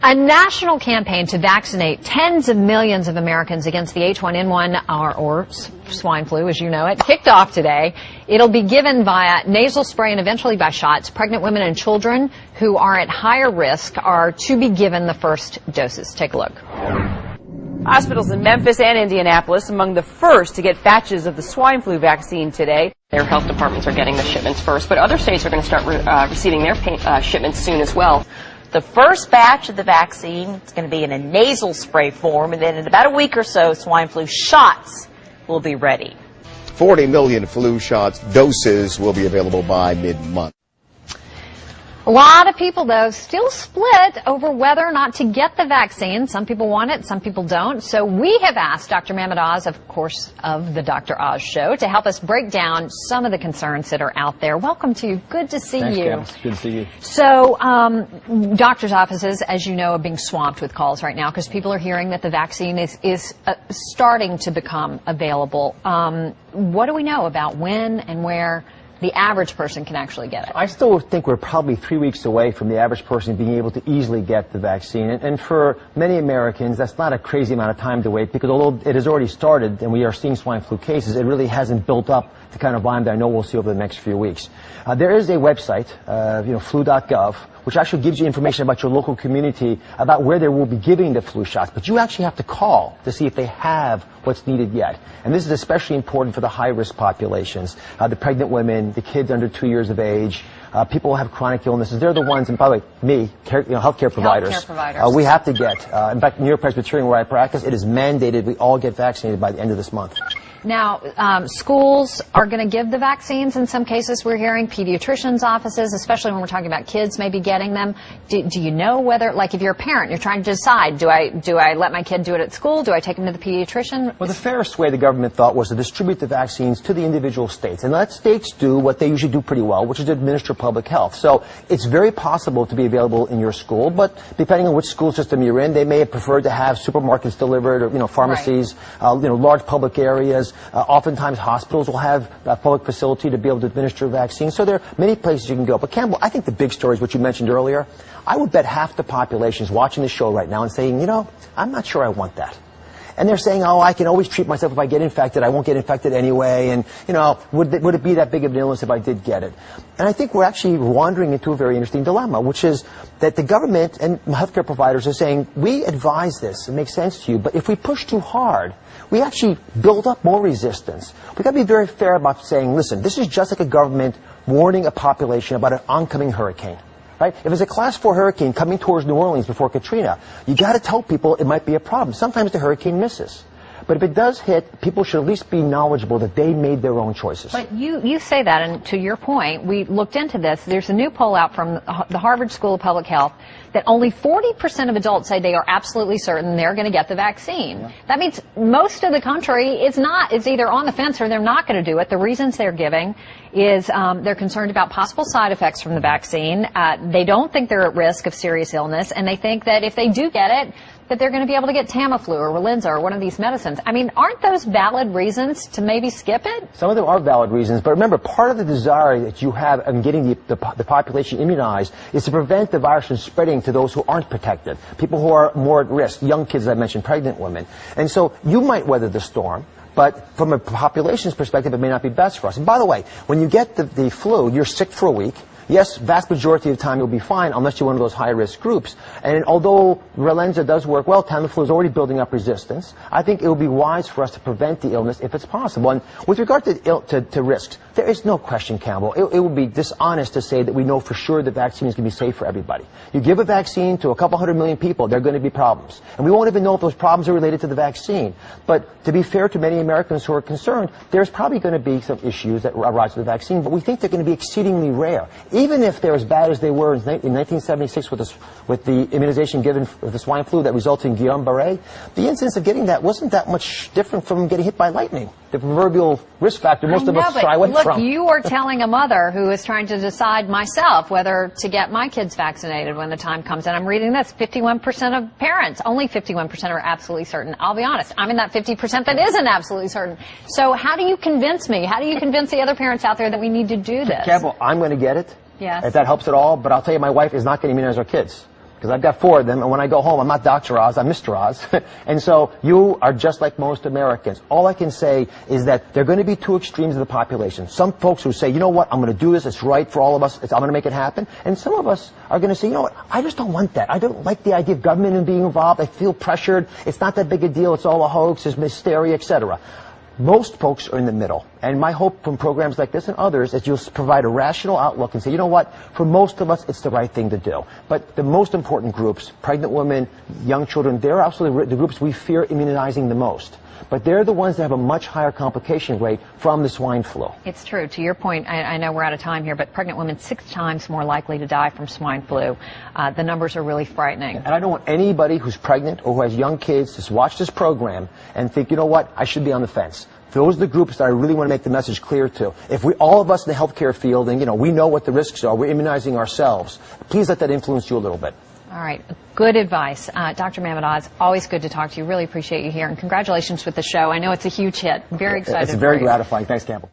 A national campaign to vaccinate tens of millions of Americans against the H1N1 or swine flu, as you know it, kicked off today. It'll be given via nasal spray and eventually by shots. Pregnant women and children who are at higher risk are to be given the first doses. Take a look. Hospitals in Memphis and Indianapolis among the first to get batches of the swine flu vaccine today. Their health departments are getting the shipments first, but other states are going to start receiving their shipments soon as well. The first batch of the vaccine is going to be in a nasal spray form, and then in about a week or so, swine flu shots will be ready. 40 million flu shots doses will be available by mid-month. A lot of people, though, still split over whether or not to get the vaccine. Some people want it, some people don't. So we have asked Dr. Mehmet Oz, of course, of the Dr. Oz Show, to help us break down some of the concerns that are out there. Welcome to you. Good to see you. Thanks, Good to see you. So doctors' offices, as you know, are being swamped with calls right now because people are hearing that the vaccine is starting to become available. What do we know about when and where the average person can actually get it? I still think we're probably 3 weeks away from the average person being able to easily get the vaccine. And for many Americans, that's not a crazy amount of time to wait, because although it has already started and we are seeing swine flu cases, it really hasn't built up the kind of volume that I know we'll see over the next few weeks. There is a website, flu.gov, which actually gives you information about your local community about where they will be giving the flu shots. But you actually have to call to see if they have what's needed yet. And this is especially important for the high-risk populations, the pregnant women, the kids under 2 years of age, people who have chronic illnesses. They're the ones, and by the way, healthcare providers. We have to get, in fact, New York Presbyterian, where I practice, it is mandated we all get vaccinated by the end of this month. Now, schools are going to give the vaccines in some cases. We're hearing pediatricians' offices, especially when we're talking about kids maybe getting them. Do you know whether, like if you're a parent, you're trying to decide, do I let my kid do it at school? Do I take him to the pediatrician? Well, the fairest way the government thought was to distribute the vaccines to the individual states and let states do what they usually do pretty well, which is to administer public health. So it's very possible to be available in your school, but depending on which school system you're in, they may have preferred to have supermarkets delivered or, pharmacies, right. Large public areas. Oftentimes hospitals will have a public facility to be able to administer vaccines. So there are many places you can go. But Campbell, I think the big story is what you mentioned earlier. I would bet half the population is watching the show right now and saying, I'm not sure I want that. And they're saying, I can always treat myself if I get infected. I won't get infected anyway. And, would it be that big of an illness if I did get it? And I think we're actually wandering into a very interesting dilemma, which is that the government and healthcare providers are saying, we advise this. It makes sense to you. But if we push too hard, we actually build up more resistance. We've got to be very fair about saying, listen, this is just like a government warning a population about an oncoming hurricane. Right? If it's a Class 4 hurricane coming towards New Orleans before Katrina, you got to tell people it might be a problem. Sometimes the hurricane misses. But if it does hit, people should at least be knowledgeable that they made their own choices. But you say that, and to your point, we looked into this. There's a new poll out from the Harvard School of Public Health that only 40% of adults say they are absolutely certain they're going to get the vaccine. Yeah. That means most of the country is either on the fence or they're not going to do it. The reasons they're giving is they're concerned about possible side effects from the vaccine. They don't think they're at risk of serious illness, and they think that if they do get it, that they're going to be able to get Tamiflu or Relenza or one of these medicines. I mean, aren't those valid reasons to maybe skip it? Some of them are valid reasons, but remember, part of the desire that you have in getting the population immunized is to prevent the virus from spreading to those who aren't protected, people who are more at risk, young kids, as I mentioned, pregnant women. And so you might weather the storm, but from a population's perspective, it may not be best for us. And by the way, when you get the flu, you're sick for a week. Yes, vast majority of the time you'll be fine unless you're one of those high-risk groups. And although Relenza does work well, Tamiflu is already building up resistance. I think it would be wise for us to prevent the illness if it's possible. And with regard to risks, there is no question, Campbell. It would be dishonest to say that we know for sure the vaccine is going to be safe for everybody. You give a vaccine to a couple 100 million people, there are going to be problems. And we won't even know if those problems are related to the vaccine. But to be fair to many Americans who are concerned, there's probably going to be some issues that arise with the vaccine, but we think they're going to be exceedingly rare. Even if they're as bad as they were in 1976 with the immunization given for the swine flu that resulted in Guillain-Barré, the incidence of getting that wasn't that much different from getting hit by lightning. The proverbial risk factor most of us shy away from. Look, you are telling a mother who is trying to decide myself whether to get my kids vaccinated when the time comes. And I'm reading this, 51% of parents, only 51% are absolutely certain. I'll be honest, I'm in that 50% that isn't absolutely certain. So how do you convince me? How do you convince the other parents out there that we need to do this? Campbell, I'm going to get it. Yes. If that helps at all, but I'll tell you, my wife is not going to immunize our kids. because I've got 4 of them, and when I go home, I'm not Dr. Oz, I'm Mr. Oz. And so you are just like most Americans. All I can say is that there are going to be 2 extremes of the population. Some folks who say, you know what, I'm going to do this, it's right for all of us, I'm going to make it happen. And some of us are going to say, you know what, I just don't want that. I don't like the idea of government and being involved. I feel pressured. It's not that big a deal. It's all a hoax. There's hysteria, etc. Most folks are in the middle. And my hope from programs like this and others is you'll provide a rational outlook and say, you know what, for most of us, it's the right thing to do. But the most important groups, pregnant women, young children, they're absolutely the groups we fear immunizing the most. But they're the ones that have a much higher complication rate from the swine flu. It's true. To your point, I know we're out of time here, but pregnant women 6 times more likely to die from swine flu. The numbers are really frightening. And I don't want anybody who's pregnant or who has young kids to watch this program and think, you know what, I should be on the fence. Those are the groups that I really want to make the message clear to. If all of us in the healthcare field, and we know what the risks are, we're immunizing ourselves, please let that influence you a little bit. All right. Good advice. Dr. Mehmet Oz, always good to talk to you. Really appreciate you here. And congratulations with the show. I know it's a huge hit. Very excited. It's very gratifying. Thanks, Campbell.